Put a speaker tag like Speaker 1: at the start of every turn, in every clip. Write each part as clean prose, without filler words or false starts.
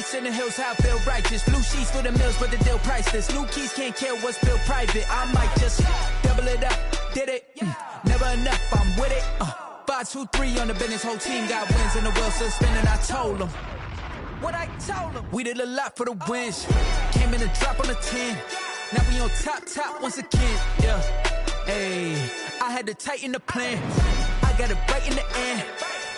Speaker 1: Rocks in the hills, how I feel righteous. Blue sheets for the mills, but the deal priceless. New keys can't kill what's built private. I might just double it up, did it. Never enough, I'm with it. 5, 2, 3 on the business, whole team got wins and the wheel still spinning. I told them what I told them. We did a lot for the wins. Came in a drop on the 10. Now we on top once again. Yeah, hey, I had to tighten the plan. I got it right in the end.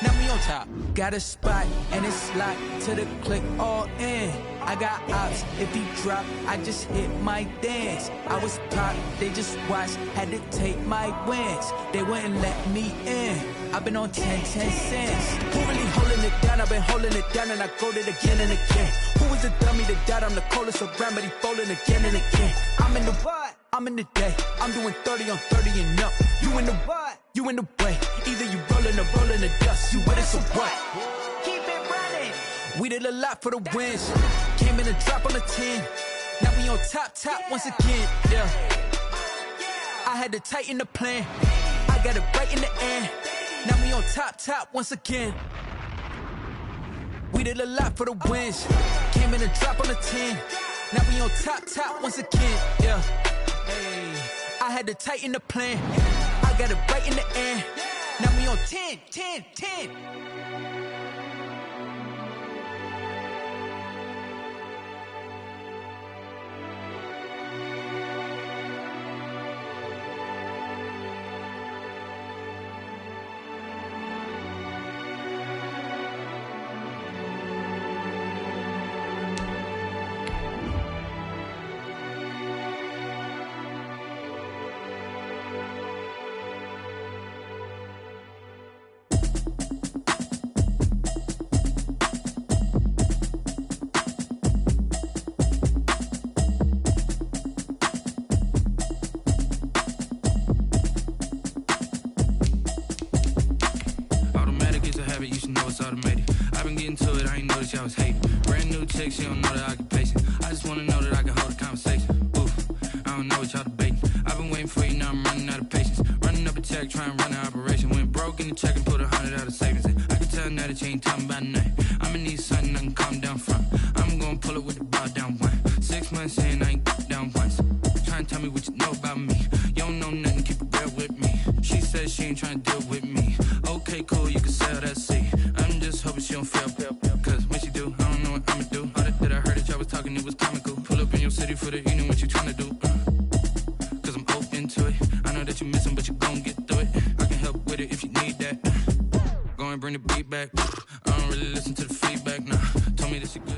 Speaker 1: Now we on top. Got a spot and it's locked to the click all in. I got ops, if he drop, I just hit my dance. I was popped, they just watched, had to take my wins. They wouldn't let me in. I've been on 10 cents. Who really holding it down? I've been holding it down and I go it again and again. Who was the dummy that died? I'm the coldest around, but he folding again and again. I'm in the what? I'm in the day. I'm doing 30 on 30 and up. You in the what? You in the way. Either you rolling or rolling the dust. You with it, so what? Keep it running. We did a lot for the wins. Came in a drop on the 10. Now we on top once again. Yeah. I had to tighten the plan. I got it right in the end. Now we on top once again. We did a lot for the wins. Came in a drop on the 10. Now we on top once again. Yeah. Hey, I had to tighten the plan. I got it right in the end. Now we on 10.
Speaker 2: I was hating. Brand new chick, she don't know the occupation. I just wanna know that I can hold a conversation. Oof, I don't know what y'all debating. I've been waiting for you, now I'm running out of patience. Running up a check, trying to run an operation. Went broke in the check and put 100 out of savings in. I can tell now that you ain't talking about nothing. I'ma need something I can calm down from. I'm gonna pull it with the bar down one. 6 months in, I ain't down once. Trying to tell me what you know about me. You don't know nothing, keep it real with me. She says she ain't trying to deal with me. Okay, cool, you can sell that seat. I'm just hoping she don't fail. Cause when she do, I don't know what I'ma do. All that I heard that y'all was talking, it was comical. Pull up in your city for the evening, what you tryna do? Cause I'm open to it. I know that you missing, but you gon' get through it. I can help with it if you need that. Go and bring the beat back. I don't really listen to the feedback, nah. Told me that she good.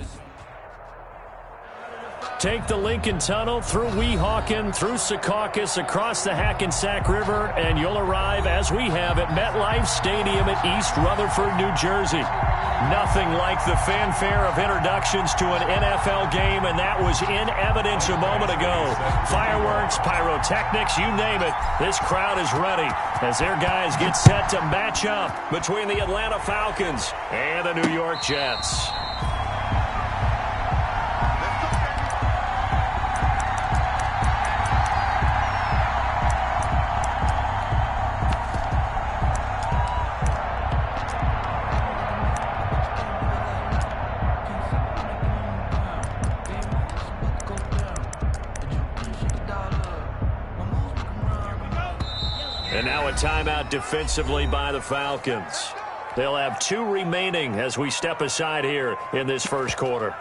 Speaker 3: Take the Lincoln Tunnel through Weehawken, through Secaucus, across the Hackensack River, and you'll arrive, as we have, at MetLife Stadium at East Rutherford, New Jersey. Nothing like the fanfare of introductions to an NFL game, and that was in evidence a moment ago. Fireworks, pyrotechnics, you name it. This crowd is ready as their guys get set to match up between the Atlanta Falcons and the New York Jets. And now a timeout defensively by the Falcons. They'll have 2 remaining as we step aside here in this first quarter.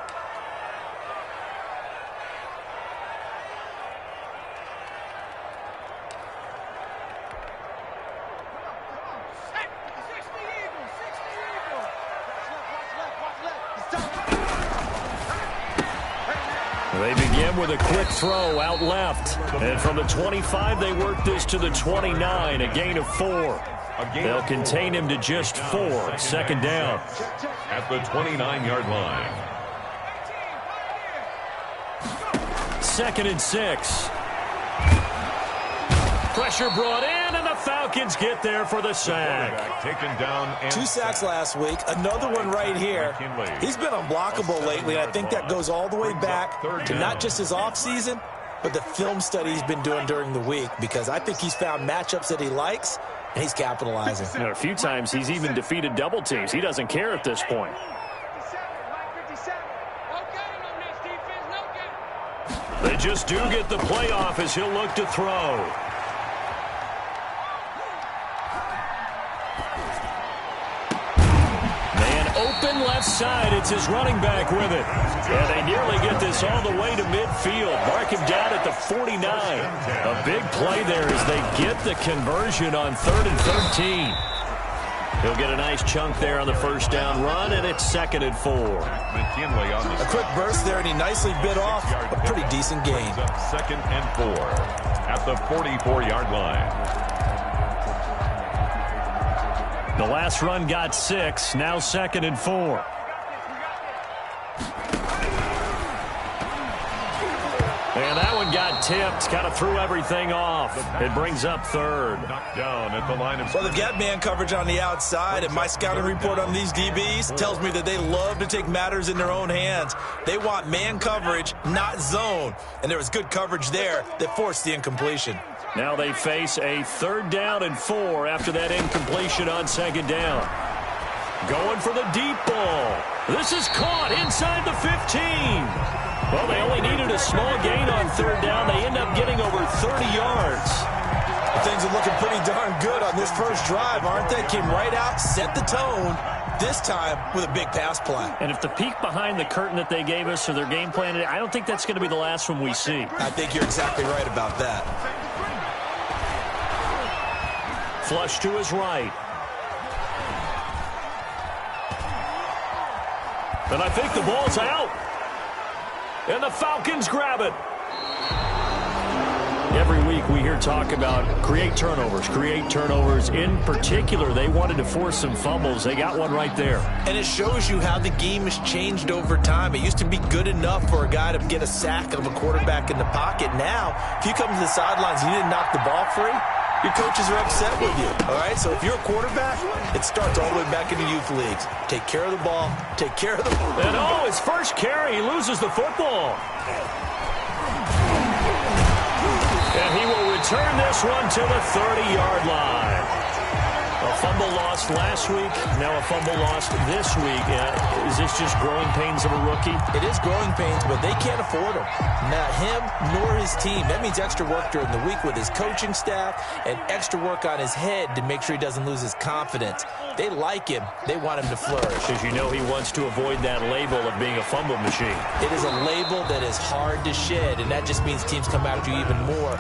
Speaker 3: They begin with a quick throw out left. And from the 25, they work this to the 29, a gain of 4. They'll contain him to just 4. Second down.
Speaker 4: At the 29-yard line.
Speaker 3: 2nd and 6. Pressure brought in, and the Falcons get there for the sack.
Speaker 4: Taken down.
Speaker 5: 2 sacks last week. Another one right here. He's been unblockable lately, and I think that goes all the way back to not just his offseason, but the film study he's been doing during the week, because I think he's found matchups that he likes, and he's capitalizing.
Speaker 3: You know, a few times he's even defeated double teams. He doesn't care at this point. just do get the playoff as he'll look to throw. Man open left side. It's his running back with it. And they nearly get this all the way to midfield. Mark him down at the 49. A big play there as they get the conversion on 3rd and 13. He'll get a nice chunk there on the first down run, and it's 2nd and 4.
Speaker 5: A quick burst there, and he nicely bit off a pretty decent gain.
Speaker 4: 2nd and 4 at the 44-yard line.
Speaker 3: The last run got 6, now 2nd and 4. And that one got tipped, kind of threw everything off. It brings up 3rd.
Speaker 4: Knocked down at the line of...
Speaker 5: Well, they've got man coverage on the outside, and my scouting report on these DBs tells me that they love to take matters in their own hands. They want man coverage, not zone. And there was good coverage there that forced the incompletion.
Speaker 3: Now they face a 3rd down and 4 after that incompletion on 2nd down. Going for the deep ball. This is caught inside the 15. Well, they only needed a small gain on 3rd down. They end up getting over 30 yards.
Speaker 5: Things are looking pretty darn good on this first drive, aren't they? Came right out, set the tone, this time with a big pass play.
Speaker 3: And if the peek behind the curtain that they gave us or their game plan, I don't think that's going to be the last one we see.
Speaker 5: I think you're exactly right about that.
Speaker 3: Flush to his right. And I think the ball's out. And the Falcons grab it. Every week we hear talk about create turnovers. In particular, they wanted to force some fumbles. They got one right there.
Speaker 5: And it shows you how the game has changed over time. It used to be good enough for a guy to get a sack of a quarterback in the pocket. Now, if you come to the sidelines and you didn't knock the ball free, your coaches are upset with you. All right, so if you're a quarterback, it starts all the way back in the youth leagues. Take care of the ball. Take care of the ball.
Speaker 3: And his first carry, he loses the football. And he will return this one to the 30-yard line. A fumble lost last week, now a fumble lost this week. Is this just growing pains of a rookie?
Speaker 5: It is growing pains, but they can't afford him. Not him nor his team. That means extra work during the week with his coaching staff and extra work on his head to make sure he doesn't lose his confidence. They like him. They want him to flourish.
Speaker 3: Because you know he wants to avoid that label of being a fumble machine.
Speaker 5: It is a label that is hard to shed, and that just means teams come after you even more,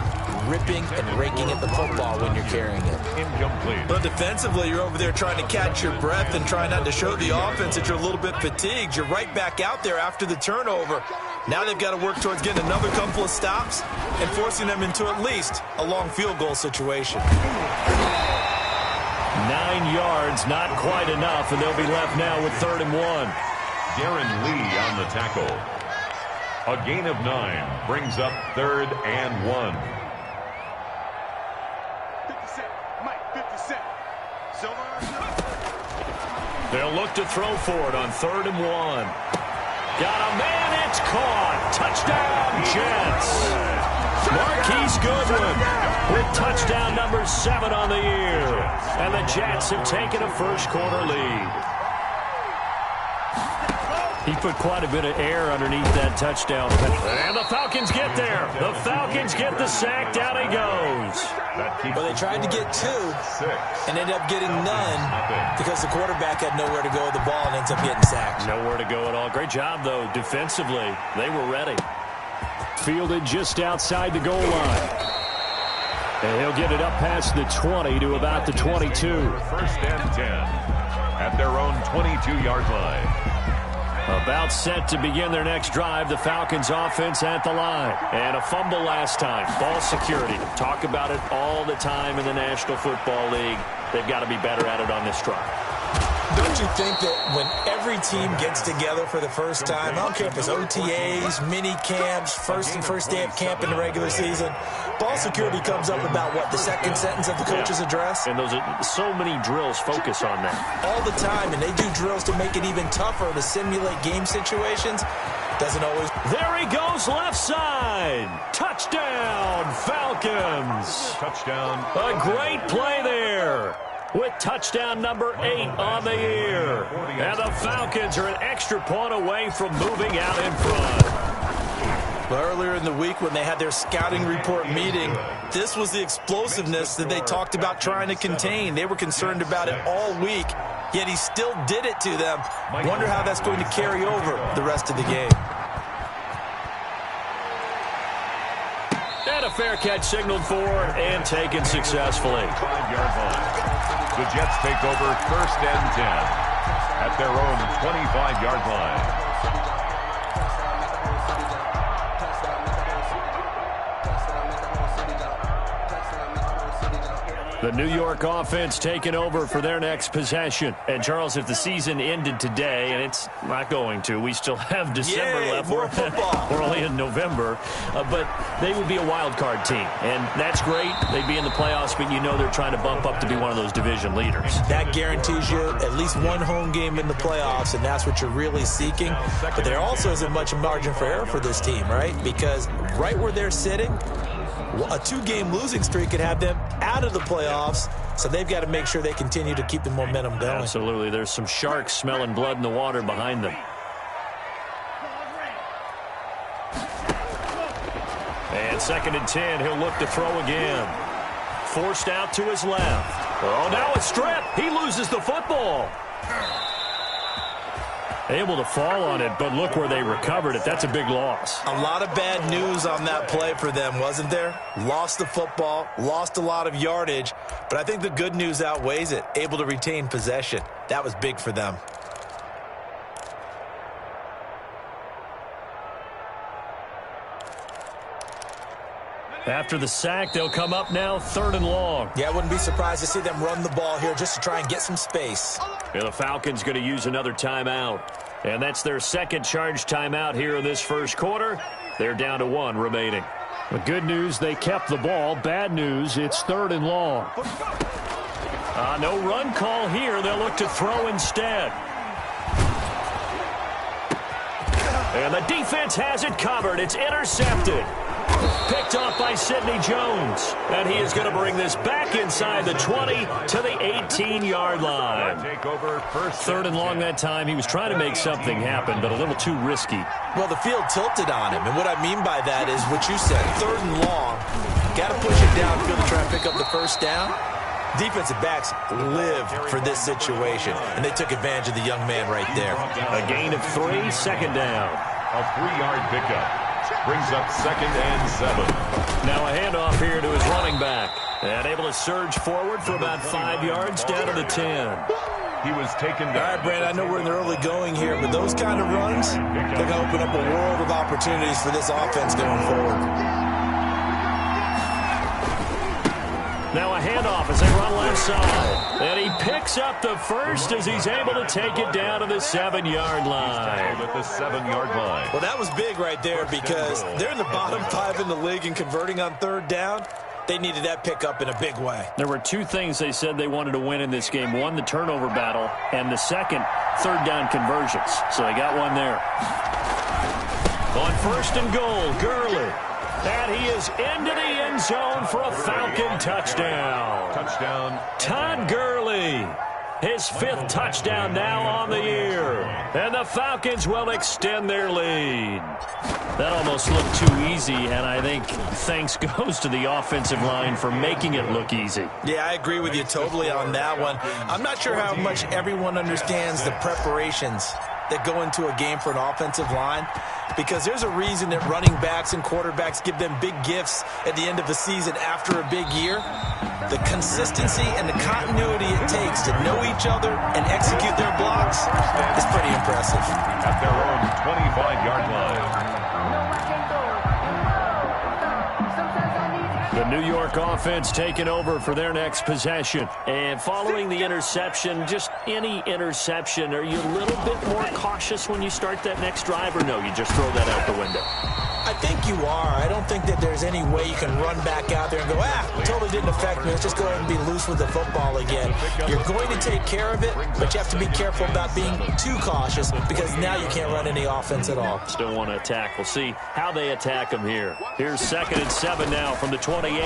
Speaker 5: ripping and raking at the football when you're carrying it.
Speaker 4: Incomplete.
Speaker 5: But defensively, you're over there trying to catch your breath and trying not to show the offense that you're a little bit fatigued. You're right back out there after the turnover. Now they've got to work towards getting another couple of stops and forcing them into at least a long field goal situation.
Speaker 3: 9 yards, not quite enough, and they'll be left now with 3rd and 1.
Speaker 4: Darren Lee on the tackle. A gain of 9 brings up 3rd and 1.
Speaker 6: 50 Cent.
Speaker 3: They'll look to throw for it on 3rd and 1. Got a man, it's caught. Touchdown, Jets. Marquise Goodwin with touchdown number 7 on the year. And the Jets have taken a first quarter lead. He put quite a bit of air underneath that touchdown. And the Falcons get there. The Falcons get the sack. Down he goes.
Speaker 5: Well, they tried to get 2 and ended up getting none because the quarterback had nowhere to go with the ball and ends up getting sacked.
Speaker 3: Nowhere to go at all. Great job, though, defensively. They were ready. Fielded just outside the goal line. And he'll get it up past the 20 to about the 22.
Speaker 4: 1st and 10 at their own 22-yard line.
Speaker 3: About set to begin their next drive, the Falcons offense at the line. And a fumble last time. Ball security. Talk about it all the time in the National Football League. They've got to be better at it on this drive.
Speaker 5: Don't you think that when every team gets together for the first time, I don't care if it's OTAs, mini camps, first day of camp in the regular season, ball security comes up about, what, the second sentence of the coach's address?
Speaker 3: And those are so many drills focus on that.
Speaker 5: All the time, and they do drills to make it even tougher to simulate game situations. Doesn't always.
Speaker 3: There he goes, left side. Touchdown, Falcons.
Speaker 4: Touchdown.
Speaker 3: A great play there. With touchdown number 8 on the year. And the Falcons are an extra point away from moving out in front.
Speaker 5: Well, earlier in the week when they had their scouting report meeting, this was the explosiveness that they talked about trying to contain. They were concerned about it all week, yet he still did it to them. Wonder how that's going to carry over the rest of the game.
Speaker 3: And a fair catch signaled for and taken successfully.
Speaker 4: 5-yard line. The Jets take over 1st and 10 at their own 25-yard line.
Speaker 3: The New York offense taking over for their next possession. And, Charles, if the season ended today, and it's not going to, we still have December left.
Speaker 5: More football.
Speaker 3: We're only in November. But they would be a wild card team. And that's great. They'd be in the playoffs, but you know they're trying to bump up to be one of those division leaders.
Speaker 5: That guarantees you at least one home game in the playoffs, and that's what you're really seeking. But there also isn't much margin for error for this team, right? Because right where they're sitting, a 2-game losing streak could have them out of the playoffs, so they've got to make sure they continue to keep the momentum going.
Speaker 3: Absolutely. There's some sharks smelling blood in the water behind them. And 2nd and 10, he'll look to throw again. Forced out to his left. Oh, now a strip. He loses the football. Able to fall on it, but look where they recovered it. That's a big loss.
Speaker 5: A lot of bad news on that play for them, wasn't there? Lost the football, lost a lot of yardage, but I think the good news outweighs it. Able to retain possession. That was big for them.
Speaker 3: After the sack, they'll come up now 3rd and long.
Speaker 5: Yeah, I wouldn't be surprised to see them run the ball here just to try and get some space.
Speaker 3: And the Falcons going to use another timeout. And that's their 2nd charge timeout here in this 1st quarter. They're down to 1 remaining. The good news, they kept the ball. Bad news, it's 3rd and long. No run call here. They'll look to throw instead. And the defense has it covered. It's intercepted. Picked off by Sidney Jones. And he is going to bring this back inside the 20 to the 18-yard line. 3rd and long that time. He was trying to make something happen, but a little too risky.
Speaker 5: Well, the field tilted on him. And what I mean by that is what you said. 3rd and long. Got to push it downfield to try and pick up the 1st down. Defensive backs live for this situation. And they took advantage of the young man right there.
Speaker 3: A gain of 3, 2nd down.
Speaker 4: A 3-yard pickup. Brings up 2nd and 7.
Speaker 3: Now a handoff here to his running back. And able to surge forward for about 5 yards down to the 10.
Speaker 4: He was taken down.
Speaker 5: All right, Brad, I know we're in the early going here, but those kind of runs, they're going to open up a world of opportunities for this offense going forward.
Speaker 3: Now a handoff as they run left side. And he picks up the 1st as he's able to take it down to the 7-yard line.
Speaker 4: At the 7-yard line.
Speaker 5: Well, that was big right there because they're in the bottom 5 in the league and converting on 3rd down. They needed that pickup in a big way.
Speaker 3: There were 2 things they said they wanted to win in this game. One, the turnover battle, and the second, 3rd down conversions. So they got one there. On 1st and goal, Gurley. And he is into the end zone for a Falcon touchdown.
Speaker 4: Touchdown.
Speaker 3: Todd Gurley. His 5th touchdown now on the year. And the Falcons will extend their lead. That almost looked too easy, and I think thanks goes to the offensive line for making it look easy.
Speaker 5: Yeah, I agree with you totally on that one. I'm not sure how much everyone understands the preparations that go into a game for an offensive line, because there's a reason that running backs and quarterbacks give them big gifts at the end of the season after a big year. The consistency and the continuity it takes to know each other and execute their blocks is pretty impressive.
Speaker 4: At their own 25-yard line.
Speaker 3: The New York offense taking over for their next possession. And following the interception, just any interception, are you a little bit more cautious when you start that next drive, or no, you just throw that out the window?
Speaker 5: I think you are. I don't think that there's any way you can run back out there and go, totally didn't affect me. Let's just go ahead and be loose with the football again. You're going to take care of it, but you have to be careful about being too cautious because now you can't run any offense at all.
Speaker 3: Still want to attack. We'll see how they attack them here. Here's 2nd and 7 now from the 28.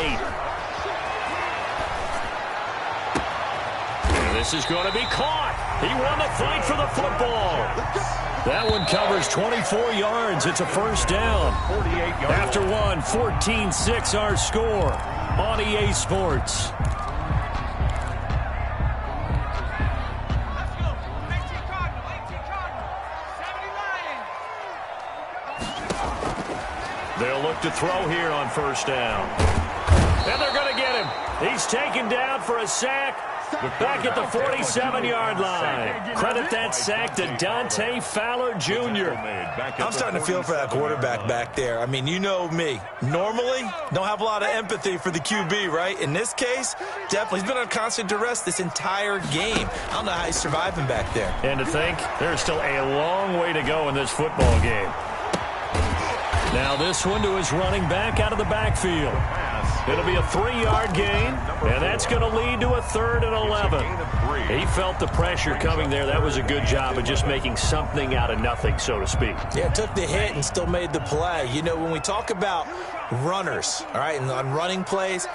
Speaker 3: And this is going to be caught. He won the fight for the football. That one covers 24 yards. It's a first down. After one, 14-6 our score on EA Sports. They'll look to throw here on first down. And they're going to get him. He's taken down for a sack. Back at the 47-yard line. Credit that sack to Dante Fowler Jr.
Speaker 5: I'm starting to feel for that quarterback back there. I mean, you know me. Normally, don't have a lot of empathy for the QB, right? In this case, definitely. He's been on constant duress this entire game. I don't know how he's surviving back there.
Speaker 3: And to think, there's still a long way to go in this football game. Now this one to his running back out of the backfield. It'll be a 3-yard gain, and that's going to lead to a 3rd and 11. He felt the pressure coming there. That was a good job of just making something out of nothing, so to speak.
Speaker 5: Yeah, took the hit and still made the play. You know, when we talk about runners, all right, and on running plays,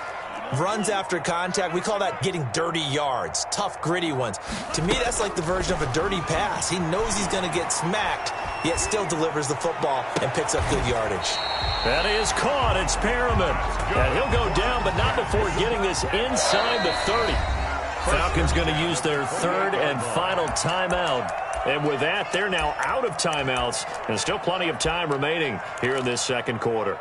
Speaker 5: runs after contact, we call that getting dirty yards, tough, gritty ones. To me, that's like the version of a dirty pass. He knows he's going to get smacked, yet still delivers the football and picks up good yardage.
Speaker 3: That is caught. It's Perriman. And he'll go down, but not before getting this inside the 30. Falcons going to use their 3rd and final timeout. And with that, they're now out of timeouts. And still plenty of time remaining here in this second quarter.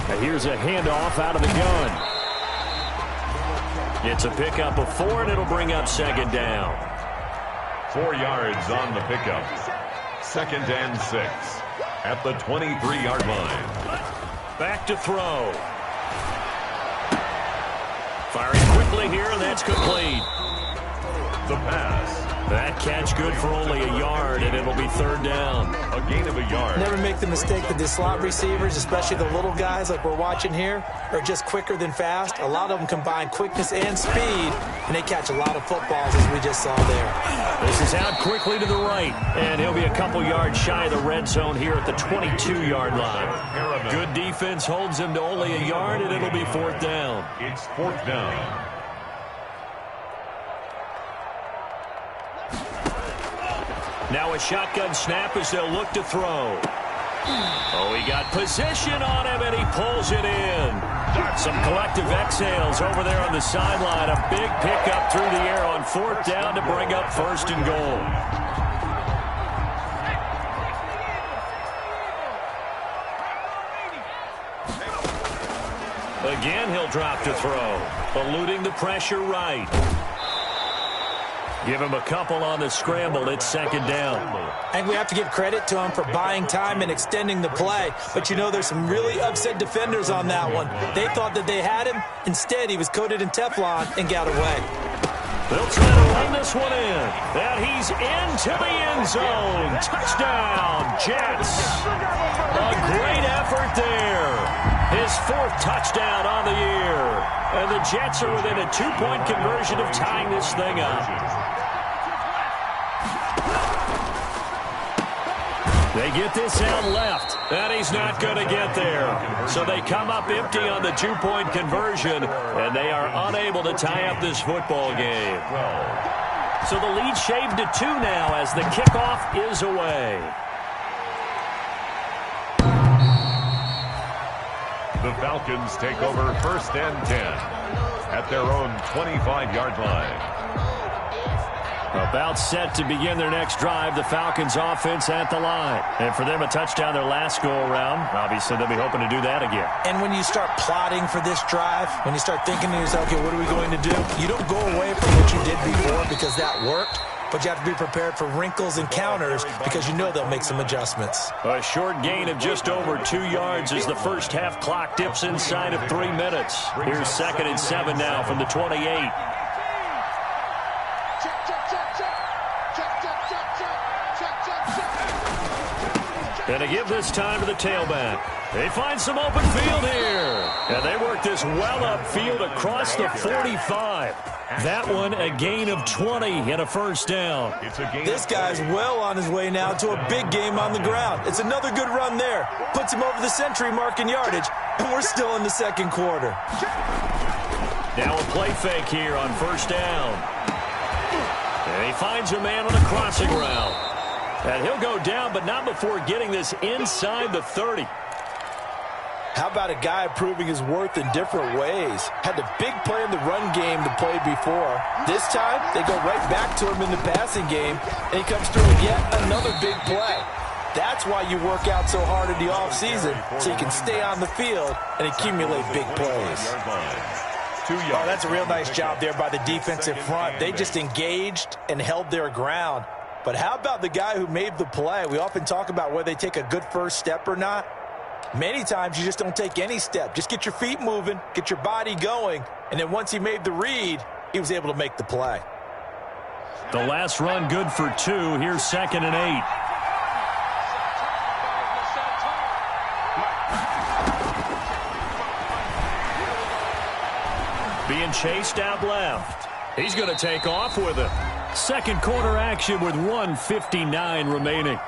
Speaker 3: And here's a handoff out of the gun. It's a pickup of 4, and it'll bring up 2nd down.
Speaker 4: 4 yards on the pickup. 2nd and 6 at the 23-yard line.
Speaker 3: Back to throw. Firing quickly here, and that's complete.
Speaker 4: The pass.
Speaker 3: That catch good for only a yard, and it'll be 3rd down.
Speaker 4: A gain of a yard.
Speaker 5: Never make the mistake that the slot receivers, especially the little guys like we're watching here, are just quicker than fast. A lot of them combine quickness and speed, and they catch a lot of footballs, as we just saw there.
Speaker 3: This is out quickly to the right, and he'll be a couple yards shy of the red zone here at the 22-yard line. Good defense holds him to only a yard, and it'll be 4th down.
Speaker 4: It's 4th down.
Speaker 3: Now a shotgun snap as they'll look to throw. Oh, he got position on him, and he pulls it in. Some collective exhales over there on the sideline. A big pickup through the air on 4th down to bring up 1st and goal. Again, he'll drop to throw. Eluding the pressure right. Give him a couple on the scramble. It's 2nd down.
Speaker 5: I think we have to give credit to him for buying time and extending the play. But, you know, there's some really upset defenders on that one. They thought that they had him. Instead, he was coated in Teflon and got away.
Speaker 3: They'll try to run this one in. And he's into the end zone. Touchdown, Jets. A great effort there. His 4th touchdown on the year. And the Jets are within a 2-point conversion of tying this thing up. They get this out left, and he's not going to get there. So they come up empty on the 2-point conversion, and they are unable to tie up this football game. So the lead shaved to 2 now as the kickoff is away.
Speaker 4: The Falcons take over 1st and 10 at their own 25-yard line.
Speaker 3: About set to begin their next drive, the Falcons offense at the line. And for them, a touchdown their last go-around. Obviously, they'll be hoping to do that again.
Speaker 5: And when you start plotting for this drive, when you start thinking to yourself, okay, what are we going to do? You don't go away from what you did before because that worked. But you have to be prepared for wrinkles and counters because you know they'll make some adjustments.
Speaker 3: A short gain of just over 2 yards as the first half clock dips inside of 3 minutes. Here's 2nd and 7 now from the 28. And to give this time to the tailback. They find some open field here. And they work this well upfield across the 45. That one a gain of 20 and a first down.
Speaker 5: This guy's well on his way now to a big game on the ground. It's another good run there. Puts him over the century mark in yardage, and we're still in the second quarter.
Speaker 3: Now a play fake here on first down. And he finds a man on the crossing route. And he'll go down, but not before getting this inside the 30.
Speaker 5: How about a guy proving his worth in different ways? Had a big play in the run game to play before. This time, they go right back to him in the passing game, and he comes through with yet another big play. That's why you work out so hard in the offseason, so you can stay on the field and accumulate big plays. Oh, that's a real nice job there by the defensive front. They just engaged and held their ground. But how about the guy who made the play? We often talk about whether they take a good first step or not. Many times you just don't take any step. Just get your feet moving, get your body going, and then once he made the read, he was able to make the play.
Speaker 3: The last run good for 2. Here's 2nd and 8. Being chased out left. He's going to take off with it. Second quarter action with 1:59 remaining.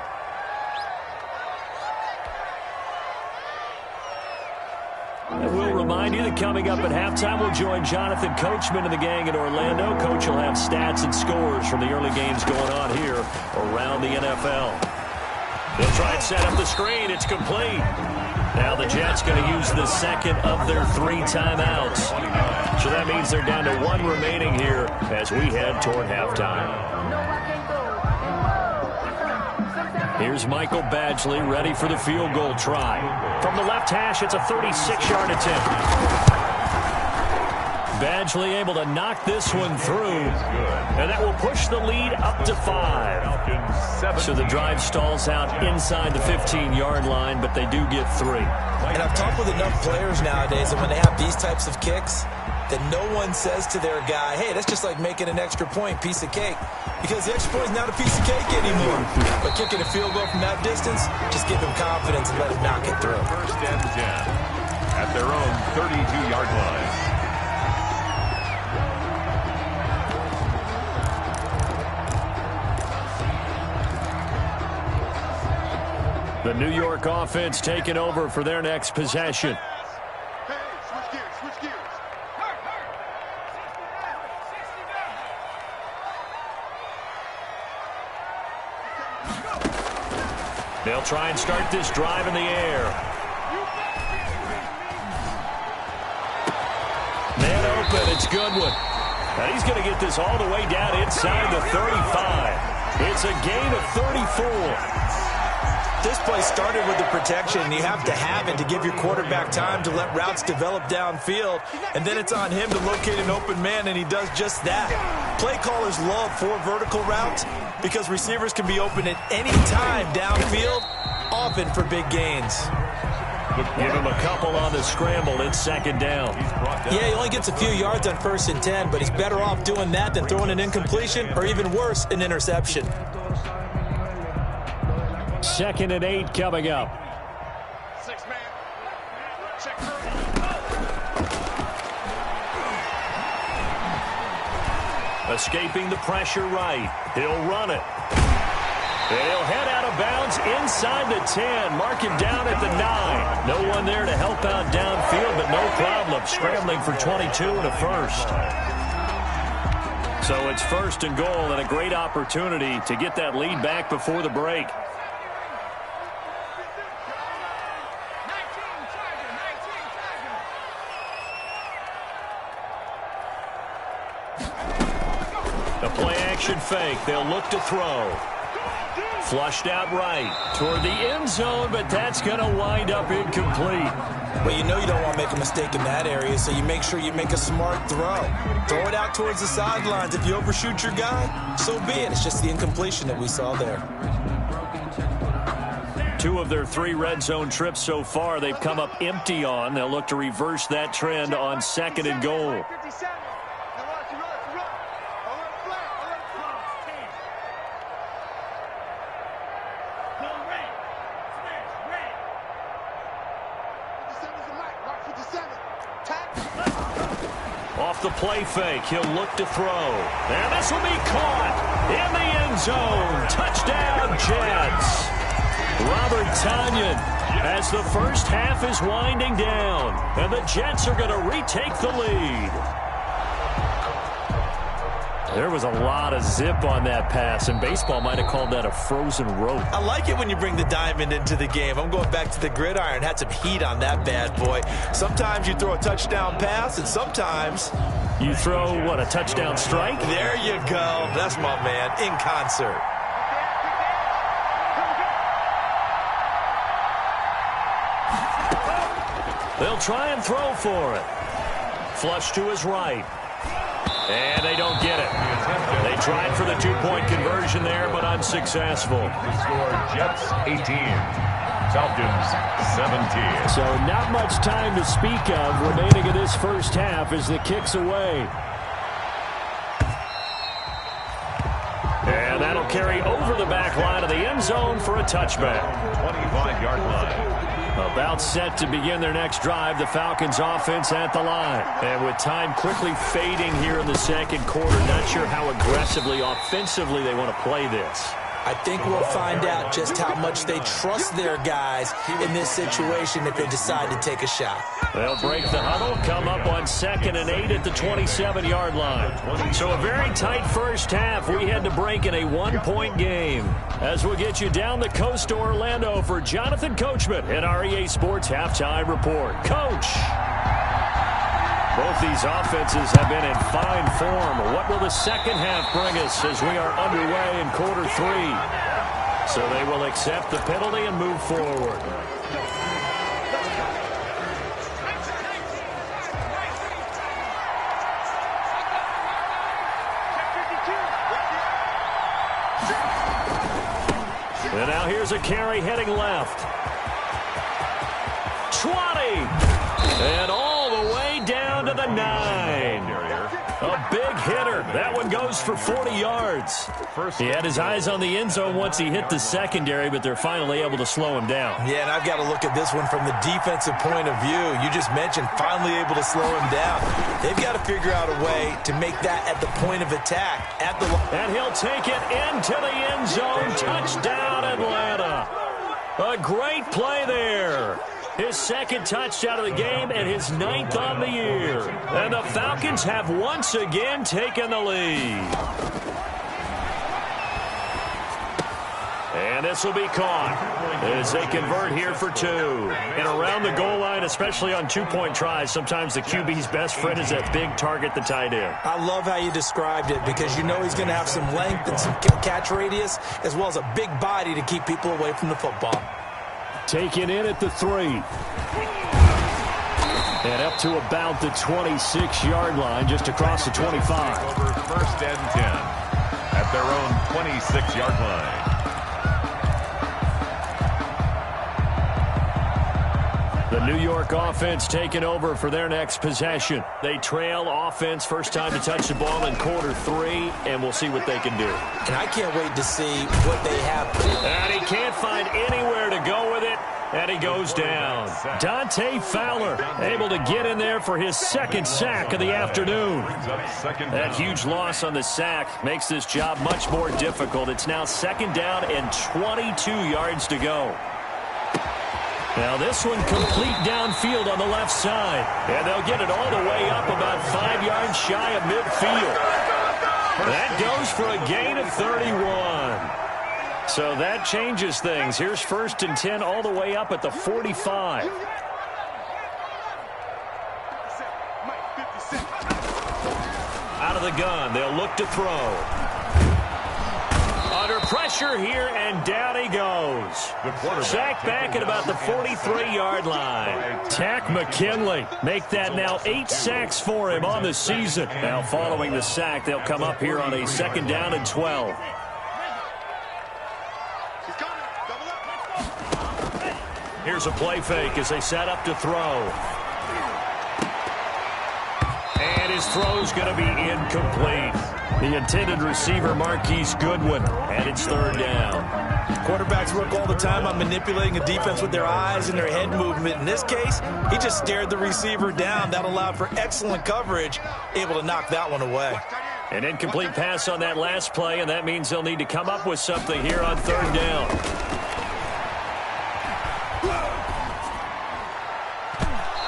Speaker 3: And we'll remind you that coming up at halftime, we'll join Jonathan Coachman and the gang in Orlando. Coach will have stats and scores from the early games going on here around the NFL. They'll try and set up the screen. It's complete. Now the Jets going to use the second of their 3 timeouts. So that means they're down to 1 remaining here as we head toward halftime. Here's Michael Badgley ready for the field goal try. From the left hash, it's a 36-yard attempt. Badgley able to knock this one through, and that will push the lead up to 5. So the drive stalls out inside the 15-yard line, but they do get 3.
Speaker 5: And I've talked with enough players nowadays that when they have these types of kicks, that no one says to their guy, hey, that's just like making an extra point, piece of cake. Because the extra point is not a piece of cake anymore. But kicking a field goal from that distance, just give him confidence and let him knock it through.
Speaker 4: First and 10 at their own 32-yard line.
Speaker 3: The New York offense taking over for their next possession.
Speaker 6: Hey, switch gears, switch gears.
Speaker 3: They'll try and start this drive in the air. Man open, it's Goodwin. And he's going to get this all the way down inside the 35. It's a gain of 34.
Speaker 5: This play started with the protection, and you have to have it to give your quarterback time to let routes develop downfield, and then it's on him to locate an open man, and he does just that. Play callers love 4 vertical routes because receivers can be open at any time downfield, often for big gains.
Speaker 3: Give him a couple on the scramble. It's 2nd down.
Speaker 5: Yeah, he only gets a few yards on 1st and 10, but he's better off doing that than throwing an incompletion or even worse, an interception.
Speaker 3: 2nd and 8 coming up.
Speaker 6: 6 man. Check
Speaker 3: Escaping the pressure right. He'll run it. And he'll head out of bounds inside the 10. Mark him down at the 9. No one there to help out downfield, but no problem. Scrambling for 22 and a first. So it's 1st and goal and a great opportunity to get that lead back before the break. A play-action fake. They'll look to throw. Flushed out right toward the end zone, but that's going to wind up incomplete.
Speaker 5: Well, you know you don't want to make a mistake in that area, so you make sure you make a smart throw. Throw it out towards the sidelines. If you overshoot your guy, so be it. It's just the incompletion that we saw there.
Speaker 3: 2 of their 3 red zone trips so far, they've come up empty on. They'll look to reverse that trend on 2nd and goal.
Speaker 6: 57.
Speaker 3: Off the play fake, he'll look to throw. And this will be caught in the end zone. Touchdown, Jets. Robert Tonyan as the first half is winding down. And the Jets are going to retake the lead. There was a lot of zip on that pass, and baseball might have called that a frozen rope.
Speaker 5: I like it when you bring the diamond into the game. I'm going back to the gridiron. Had some heat on that bad boy. Sometimes you throw a touchdown pass, and sometimes
Speaker 3: you throw, what, a touchdown strike?
Speaker 5: There you go. That's my man, in concert.
Speaker 3: They'll try and throw for it. Flush to his right. And they don't get it. They tried for the two-point conversion there, but unsuccessful.
Speaker 4: The score, Jets 18, Falcons 17.
Speaker 3: So not much time to speak of remaining in this first half as the kick's away. And that'll carry over the back line of the end zone for a touchback.
Speaker 4: 25-yard line.
Speaker 3: About set to begin their next drive, the Falcons offense at the line. And with time quickly fading here in the second quarter, not sure how aggressively, offensively they want to play this.
Speaker 5: I think we'll find out just how much they trust their guys in this situation if they decide to take a shot.
Speaker 3: They'll break the huddle, come up on 2nd and 8 at the 27-yard line. So a very tight first half. We had to break in a one-point game. As we'll get you down the coast to Orlando for Jonathan Coachman at our EA Sports Halftime Report. Coach! Both these offenses have been in fine form. What will the second half bring us as we are underway in quarter 3? So they will accept the penalty and move forward. And now here's a carry heading left. 20! And all the way down to the 9. A big hitter. That one goes for 40 yards. He had his eyes on the end zone once he hit the secondary, but they're finally able to slow him down.
Speaker 5: Yeah, and I've got to look at this one from the defensive point of view. You just mentioned finally able to slow him down. They've got to figure out a way to make that at the point of attack.
Speaker 3: And he'll take it into the end zone. Touchdown, Atlanta. A great play there. His second touchdown of the game and his 9th on the year. And the Falcons have once again taken the lead. And this will be caught as they convert here for 2. And around the goal line, especially on two-point tries, sometimes the QB's best friend is that big target, the tight end.
Speaker 5: I love how you described it because you know he's going to have some length and some catch radius as well as a big body to keep people away from the football.
Speaker 3: Taken in at the 3. And up to about the 26-yard line, just across the 25.
Speaker 4: Over 1st and 10 at their own 26-yard line.
Speaker 3: The New York offense taking over for their next possession. They trail offense, first time to touch the ball in quarter 3, and we'll see what they can do.
Speaker 5: And I can't wait to see what they have.
Speaker 3: And he can't find anywhere to go with it, and he goes down. Dante Fowler able to get in there for his 2nd sack of the afternoon. That huge loss on the sack makes this job much more difficult. It's now 2nd down and 22 yards to go. Now this one complete downfield on the left side. And they'll get it all the way up about 5 yards shy of midfield. That goes for a gain of 31. So that changes things. Here's 1st and 10 all the way up at the 45. Out of the gun, they'll look to throw. Under pressure here, and down he goes. Sacked back at about the 43-yard line. Tack McKinley make that now 8 sacks for him on the season. Now following the sack, they'll come up here on a 2nd down and 12. Here's a play fake as they set up to throw. And his throw's going to be incomplete. The intended receiver, Marquise Goodwin, and it's 3rd down.
Speaker 5: Quarterbacks work all the time on manipulating a defense with their eyes and their head movement. In this case, he just stared the receiver down. That allowed for excellent coverage, able to knock that one away.
Speaker 3: An incomplete pass on that last play, and that means they'll need to come up with something here on 3rd down.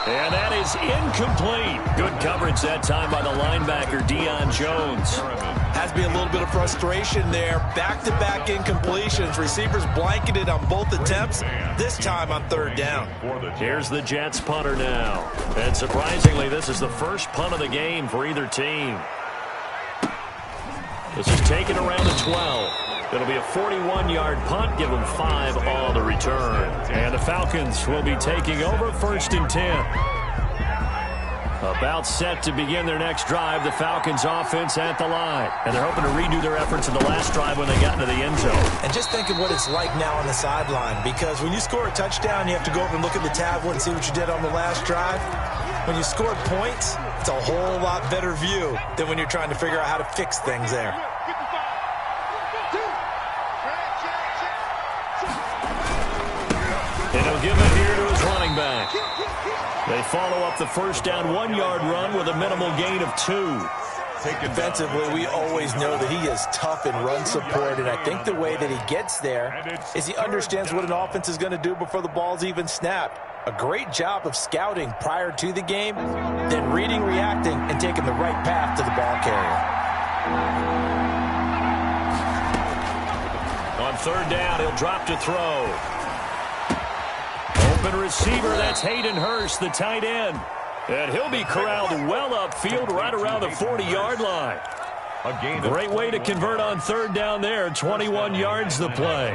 Speaker 3: And that is incomplete. Good coverage that time by the linebacker, Deion Jones.
Speaker 5: Has to be a little bit of frustration there. Back-to-back incompletions. Receivers blanketed on both attempts, this time on third down.
Speaker 3: Here's the Jets punter now. And surprisingly, this is the first punt of the game for either team. This is taken around the 12. It'll be a 41-yard punt. Give them 5 on the return. And the Falcons will be taking over 1st and 10. About set to begin their next drive, the Falcons offense at the line. And they're hoping to redo their efforts in the last drive when they got into the end zone.
Speaker 5: And just think of what it's like now on the sideline, because when you score a touchdown, you have to go over and look at the tablet and see what you did on the last drive. When you scored points, it's a whole lot better view than when you're trying to figure out how to fix things there.
Speaker 3: And he'll give it here to his running back. They follow up the first down 1-yard run with a minimal gain of 2.
Speaker 5: Defensively, we always know that he is tough in run support, and I think the way that he gets there is he understands what an offense is going to do before the ball's even snapped. A great job of scouting prior to the game, then reading, reacting, and taking the right path to the ball carrier.
Speaker 3: On third down, he'll drop to throw. Open receiver, that's Hayden Hurst, the tight end. And he'll be corralled well upfield right around the 40-yard line. Great way to convert on third down there. 21 yards the play.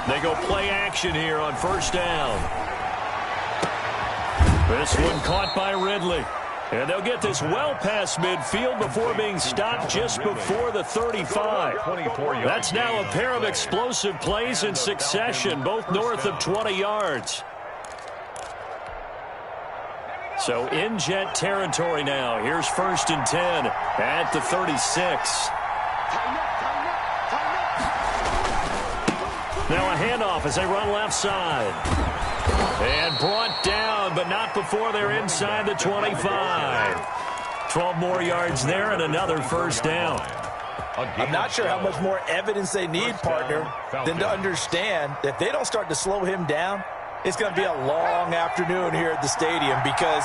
Speaker 3: They go play action here on first down. This one caught by Ridley. And they'll get this well past midfield before being stopped just before the 35. That's now a pair of explosive plays in succession, both north of 20 yards. So in Jet territory now. Here's 1st and 10 at the 36. Now a handoff as they run left side. And brought down, but not before they're inside the 25. 12 more yards there and another first down.
Speaker 5: I'm not sure how much more evidence they need, partner, than to understand that if they don't start to slow him down, it's going to be a long afternoon here at the stadium, because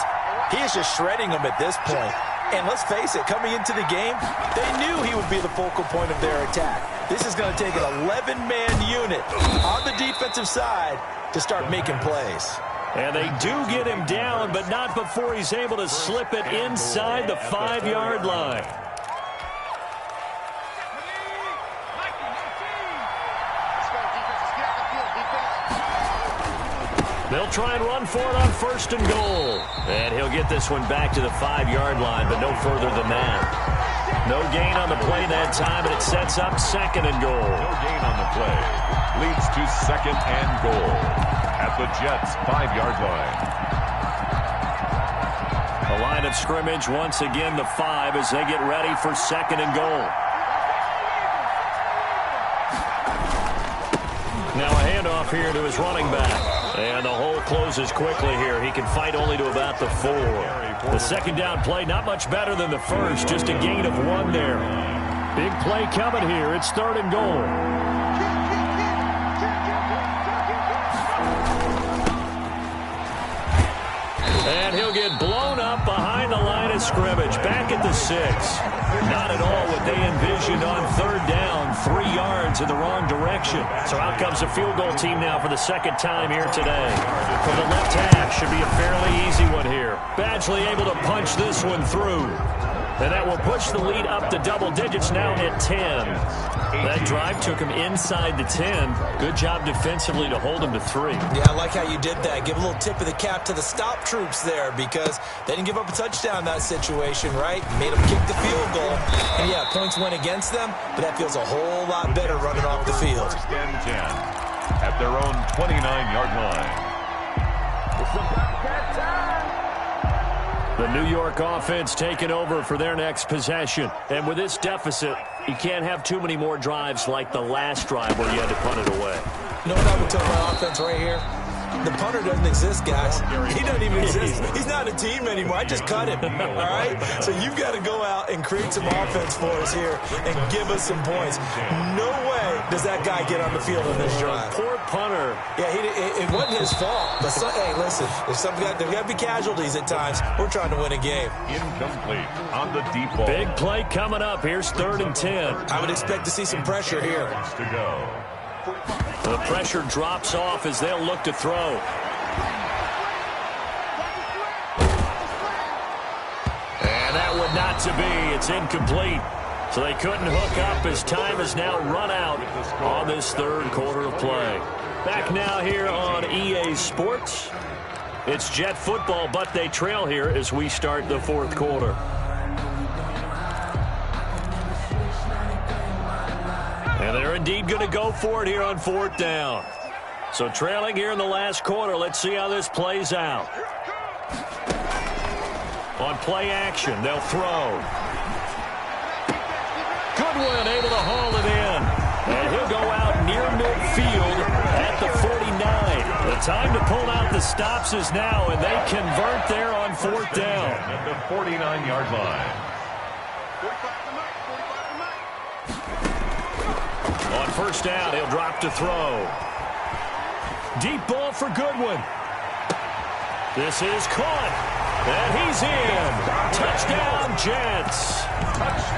Speaker 5: he is just shredding them at this point. And let's face it, coming into the game, they knew he would be the focal point of their attack. This is going to take an 11-man unit on the defensive side to start making plays.
Speaker 3: And they do get him down, but not before he's able to slip it inside the 5-yard line. They'll try and run for it on 1st and goal. And he'll get this one back to the 5-yard line, but no further than that. No gain on the play that time, and it sets up 2nd and goal.
Speaker 4: No gain on the play. Leads to 2nd and goal at the Jets' 5-yard line.
Speaker 3: The line of scrimmage once again the 5 as they get ready for 2nd and goal. Now a handoff here to his running back. And the hole closes quickly here. He can fight only to about the 4. The 2nd down play, not much better than the first. Just a gain of 1 there. Big play coming here. It's 3rd and goal. And he'll get blown up behind the line of scrimmage. Back at the 6. Not at all what they envisioned on 3rd down. 3 yards in the wrong direction. So out comes a field goal team now for the 2nd time here today. From the left hash, should be a fairly easy one here. Badgley able to punch this one through. And that will push the lead up to double digits now at 10. That drive took him inside the 10. Good job defensively to hold him to 3.
Speaker 5: Yeah, I like how you did that. Give a little tip of the cap to the stop troops there, because they didn't give up a touchdown in that situation, right? Made them kick the field goal. And yeah, points went against them, but that feels a whole lot better running off the field.
Speaker 4: 1st and 10 at their own 29-yard line.
Speaker 3: The New York offense taking over for their next possession. And with this deficit, you can't have too many more drives like the last drive where you had to punt it away.
Speaker 5: You know what I would tell my offense right here? The punter doesn't exist, guys. He doesn't even exist. He's not a team anymore. I just cut him, all right? So you've got to go out and create some offense for us here and give us some points. No way does that guy get on the field in this drive?
Speaker 3: Poor punter.
Speaker 5: Yeah, it wasn't his fault. But hey, listen, there's got to be casualties at times. We're trying to win a game.
Speaker 4: Incomplete on the deep ball.
Speaker 3: Big play coming up. Here's 3rd and 10.
Speaker 5: I would expect to see some pressure here.
Speaker 4: To go.
Speaker 3: The pressure drops off as they'll look to throw. And that would not to be. It's incomplete. So they couldn't hook up as time has now run out on this 3rd quarter of play. Back now here on EA Sports. It's Jet football, but they trail here as we start the 4th quarter. And they're indeed going to go for it here on 4th down. So trailing here in the last quarter. Let's see how this plays out. On play action, they'll throw. Goodwin able to haul it in. And he'll go out near midfield at the 49. The time to pull out the stops is now, and they convert there on 4th down.
Speaker 4: At the 49-yard line.
Speaker 3: On 1st down, he'll drop to throw. Deep ball for Goodwin. This is caught. And he's in. Touchdown, Jets.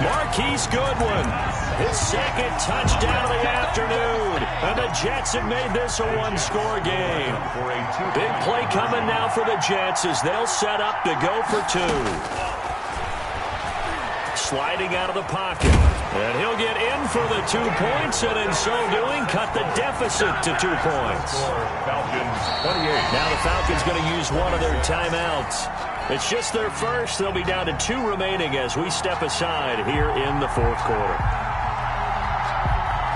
Speaker 3: Marquise Goodwin, his 2nd touchdown of the afternoon. And the Jets have made this a 1-score game. Big play coming now for the Jets as they'll set up to go for 2. Sliding out of the pocket. And he'll get in for the 2 points, and in so doing, cut the deficit to 2 points.
Speaker 4: Falcons 28.
Speaker 3: Now the Falcons going to use one of their timeouts. It's just their first. They'll be down to 2 remaining as we step aside here in the 4th quarter.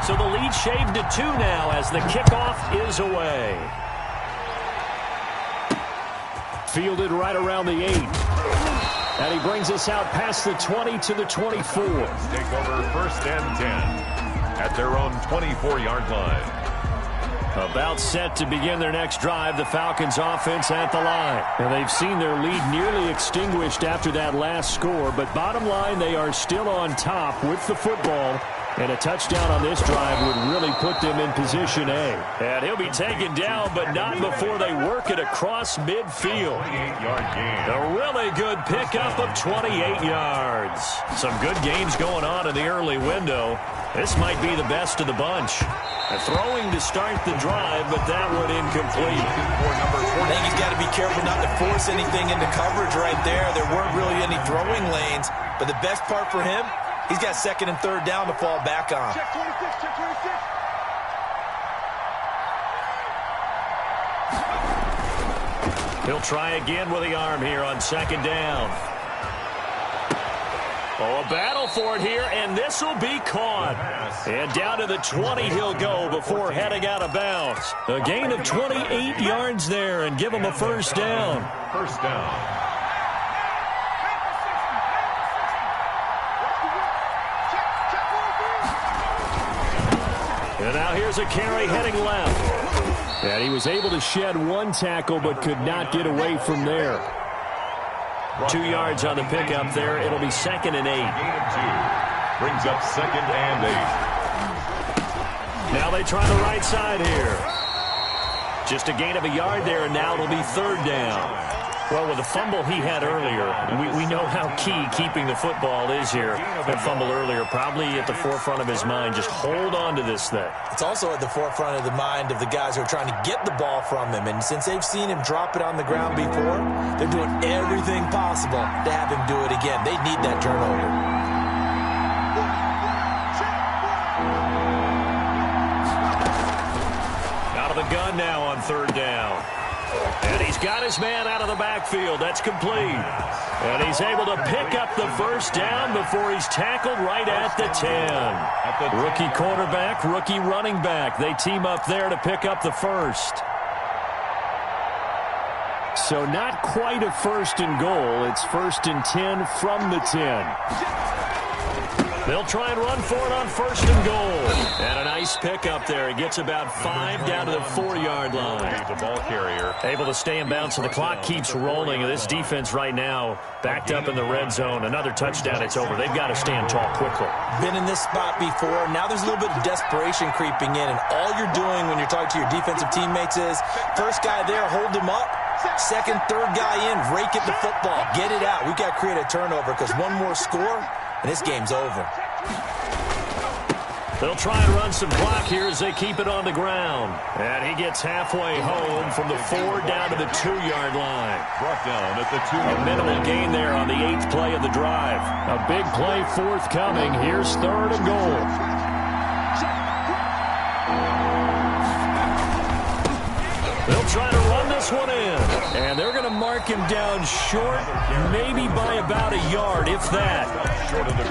Speaker 3: So the lead shaved to 2 now as the kickoff is away. Fielded right around the 8. And he brings us out past the 20 to the 24.
Speaker 4: Take over 1st and 10 at their own 24-yard line.
Speaker 3: About set to begin their next drive, the Falcons offense at the line. And they've seen their lead nearly extinguished after that last score, but bottom line, they are still on top with the football. And a touchdown on this drive would really put them in position A. And he'll be taken down, but not before they work it across midfield.
Speaker 4: 28-yard gain.
Speaker 3: A really good pickup of 28 yards. Some good games going on in the early window. This might be the best of the bunch. A throwing to start the drive, but that one incomplete.
Speaker 5: I think he's got to be careful not to force anything into coverage right there. There weren't really any throwing lanes, but the best part for him, he's got 2nd and 3rd down to fall back on.
Speaker 6: Check 26, check 26.
Speaker 3: He'll try again with the arm here on 2nd down. Oh, a battle for it here, and this will be caught. And down to the 20 he'll go before heading out of bounds. A gain of 28 yards there and give him a 1st down.
Speaker 4: 1st down.
Speaker 3: And now here's a carry heading left. And he was able to shed 1 tackle but could not get away from there. 2 yards on the pickup there. It'll be 2nd and 8.
Speaker 4: Gain of 2. Brings up 2nd and 8.
Speaker 3: Now they try the right side here. Just a gain of a yard there, and now it'll be 3rd down. Well, with the fumble he had earlier, we know how key keeping the football is here. That fumble earlier probably at the forefront of his mind. Just hold on to this thing.
Speaker 5: It's also at the forefront of the mind of the guys who are trying to get the ball from him. And since they've seen him drop it on the ground before, they're doing everything possible to have him do it again. They need that turnover.
Speaker 3: Out of the gun now on 3rd down. And he's got his man out of the backfield. That's complete. And he's able to pick up the 1st down before he's tackled right at the 10. Rookie quarterback, rookie running back. They team up there to pick up the 1st. So not quite a 1st and goal. It's 1st and 10 from the 10. They'll try and run for it on 1st and goal. And a nice pickup there. He gets about 5 down to the 4-yard line.
Speaker 4: He's a ball carrier.
Speaker 3: Able to stay in bounds, so the clock keeps rolling. This defense right now backed up in the red zone. Another touchdown, it's over. They've got to stand tall quickly.
Speaker 5: Been in this spot before. Now there's a little bit of desperation creeping in, and all you're doing when you're talking to your defensive teammates is first guy there, hold him up. Second, third guy in, rake at the football. Get it out. We've got to create a turnover because one more score, and this game's over.
Speaker 3: They'll try and run some clock here as they keep it on the ground. And he gets halfway home from the 4 down to the 2-yard line.
Speaker 4: Brought down at the 2-yard line.
Speaker 3: A minimal gain there on the 8th play of the drive. A big play forthcoming. Here's 3rd and goal. They'll try to run this one in. And they're going to mark him down short, maybe by about a yard, if that.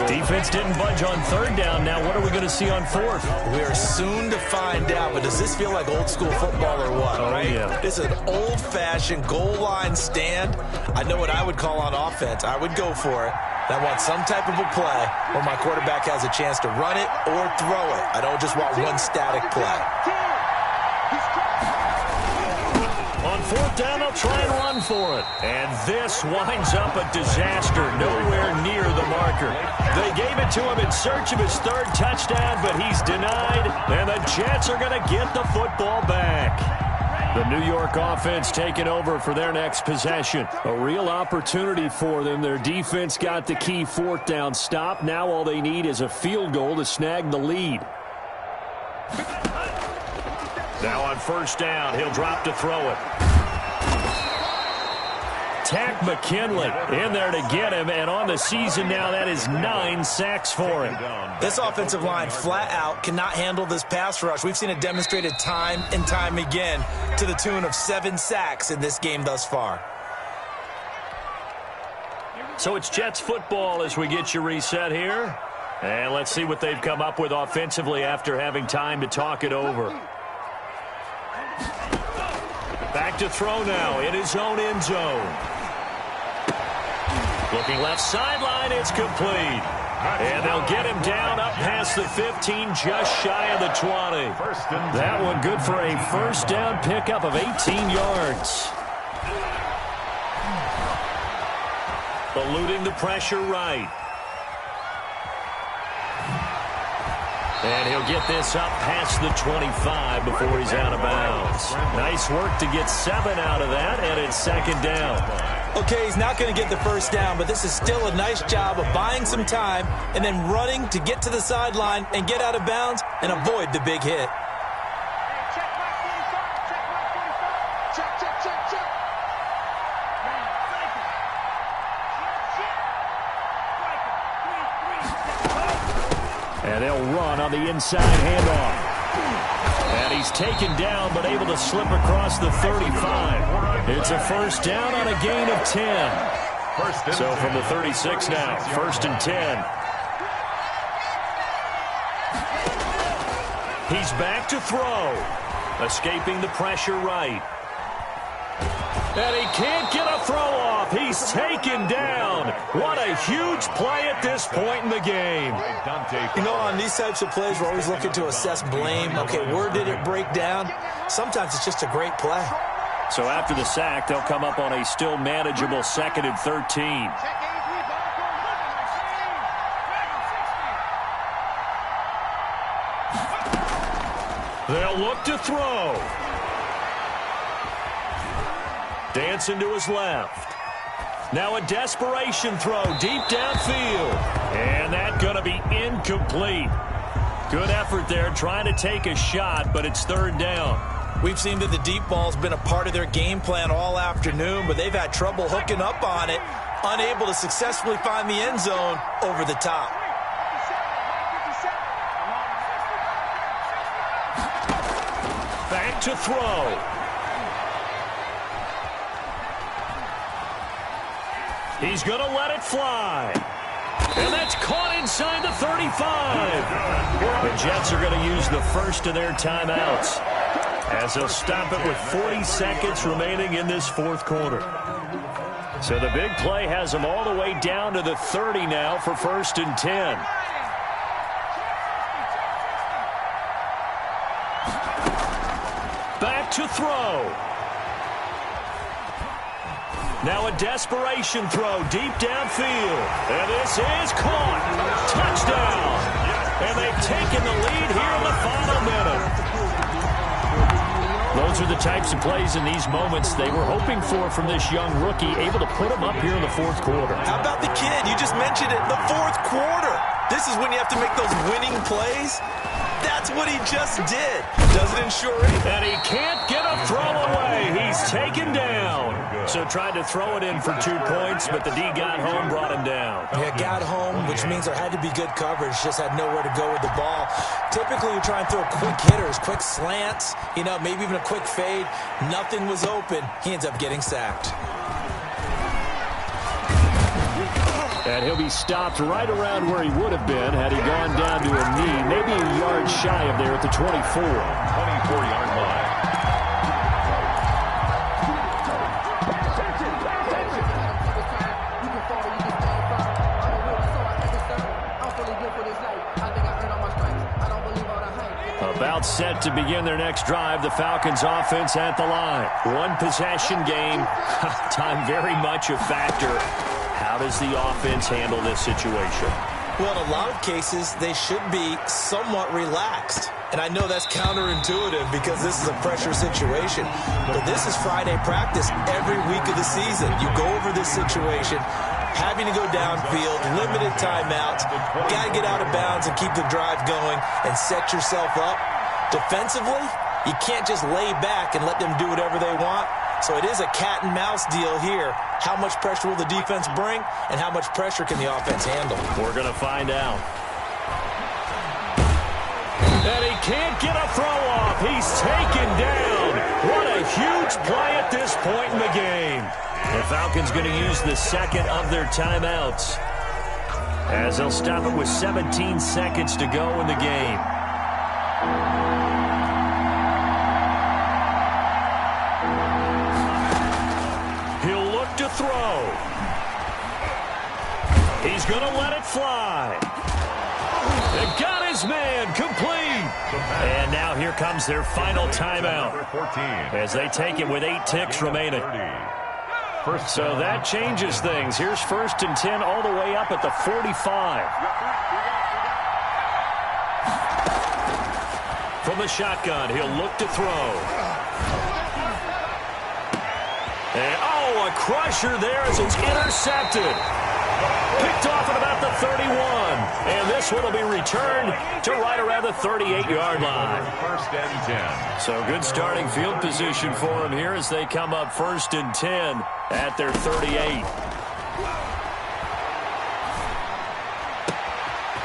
Speaker 3: Defense didn't budge on 3rd down. Now what are we going to see on 4th?
Speaker 5: We're soon to find out, but does this feel like old school football or what, right?
Speaker 3: Yeah.
Speaker 5: This is an old-fashioned goal line stand. I know what I would call on offense. I would go for it. I want some type of a play where my quarterback has a chance to run it or throw it. I don't just want one static play.
Speaker 3: On 4th down, they'll try and run for it. And this winds up a disaster, nowhere near the marker. They gave it to him in search of his 3rd touchdown, but he's denied, and the Jets are going to get the football back. The New York offense taking over for their next possession. A real opportunity for them. Their defense got the key 4th down stop. Now all they need is a field goal to snag the lead. Now on 1st down, he'll drop to throw it. Tack McKinley in there to get him, and on the season now, that is 9 sacks for him.
Speaker 5: This offensive line flat out cannot handle this pass rush. We've seen it demonstrated time and time again to the tune of 7 sacks in this game thus far.
Speaker 3: So it's Jets football as we get you reset here. And let's see what they've come up with offensively after having time to talk it over. Back to throw now in his own end zone. Looking left sideline, it's complete. And they'll get him down up past the 15, just shy of the 20. That one good for a 1st down pickup of 18 yards. Eluding the pressure right. And he'll get this up past the 25 before he's out of bounds. Nice work to get 7 out of that, and it's 2nd down.
Speaker 5: Okay, he's not going to get the 1st down, but this is still a nice job of buying some time and then running to get to the sideline and get out of bounds and avoid the big hit.
Speaker 3: And they'll run on the inside handoff. And he's taken down, but able to slip across the 35. It's a 1st down on a gain of 10. So from the 36 now, 1st and 10. He's back to throw. Escaping the pressure right. And he can't get a throw off. He's taken down. What a huge play at this point in the game.
Speaker 5: You know, on these types of plays, we're always looking to assess blame. Okay, where did it break down? Sometimes it's just a great play.
Speaker 3: So after the sack, they'll come up on a still manageable 2nd and 13. They'll look to throw. Dancing to his left. Now a desperation throw deep downfield. And that's going to be incomplete. Good effort there trying to take a shot, but it's 3rd down.
Speaker 5: We've seen that the deep ball's been a part of their game plan all afternoon, but they've had trouble hooking up on it, unable to successfully find the end zone over the top.
Speaker 3: Back to throw. He's going to let it fly. And that's caught inside the 35. The Jets are going to use the first of their timeouts as they'll stop it with 40 seconds remaining in this 4th quarter. So the big play has them all the way down to the 30 now for 1st and 10. to throw. Now a desperation throw deep downfield. And this is caught. Touchdown. And they've taken the lead here in the final minute. Those are the types of plays in these moments they were hoping for from this young rookie, able to put him up here in the fourth quarter.
Speaker 5: How about the kid? You just mentioned it, the fourth quarter. This is when you have to make those winning plays. That's what he just did. Doesn't ensure it.
Speaker 3: And he can't get a throw away. He's taken down. So tried to throw it in for 2 points, but the D got home, brought him down.
Speaker 5: Yeah, got home, which means there had to be good coverage. Just had nowhere to go with the ball. Typically, you're trying to throw quick hitters, quick slants, maybe even a quick fade. Nothing was open. He ends up getting sacked.
Speaker 3: And he'll be stopped right around where he would have been had he gone down to a knee, maybe a yard shy of there at the 24.
Speaker 4: 24-yard line.
Speaker 3: About set to begin their next drive, the Falcons offense at the line. One possession game. Time very much a factor. How does the offense handle this situation?
Speaker 5: Well, in a lot of cases, they should be somewhat relaxed. And I know that's counterintuitive because this is a pressure situation. But this is Friday practice every week of the season. You go over this situation, having to go downfield, limited timeouts, got to get out of bounds and keep the drive going and set yourself up. Defensively, you can't just lay back and let them do whatever they want. So it is a cat and mouse deal here. How much pressure will the defense bring, and how much pressure can the offense handle?
Speaker 3: We're going to find out. And he can't get a throw off. He's taken down. What a huge play at this point in the game. The Falcons going to use the second of their timeouts, as they'll stop it with 17 seconds to go in the game. To throw. He's going to let it fly. And got his man complete. And now here comes their final timeout as they take it with 8 ticks remaining. So that changes things. Here's 1st and 10 all the way up at the 45. From the shotgun, he'll look to throw. And, a crusher there as it's intercepted. Picked off at about the 31. And this one will be returned to right around the 38-yard line.
Speaker 4: 1st and 10.
Speaker 3: So good starting field position for them here as they come up 1st and 10 at their 38.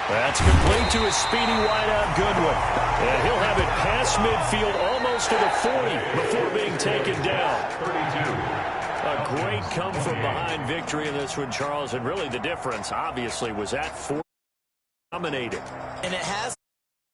Speaker 3: That's complete to a speedy wideout Goodwin. And he'll have it past midfield almost to the 40 before being taken down.
Speaker 4: 32.
Speaker 3: A great come-from-behind victory in this one, Charles. And really the difference, obviously, was at 4 dominated.
Speaker 5: And it has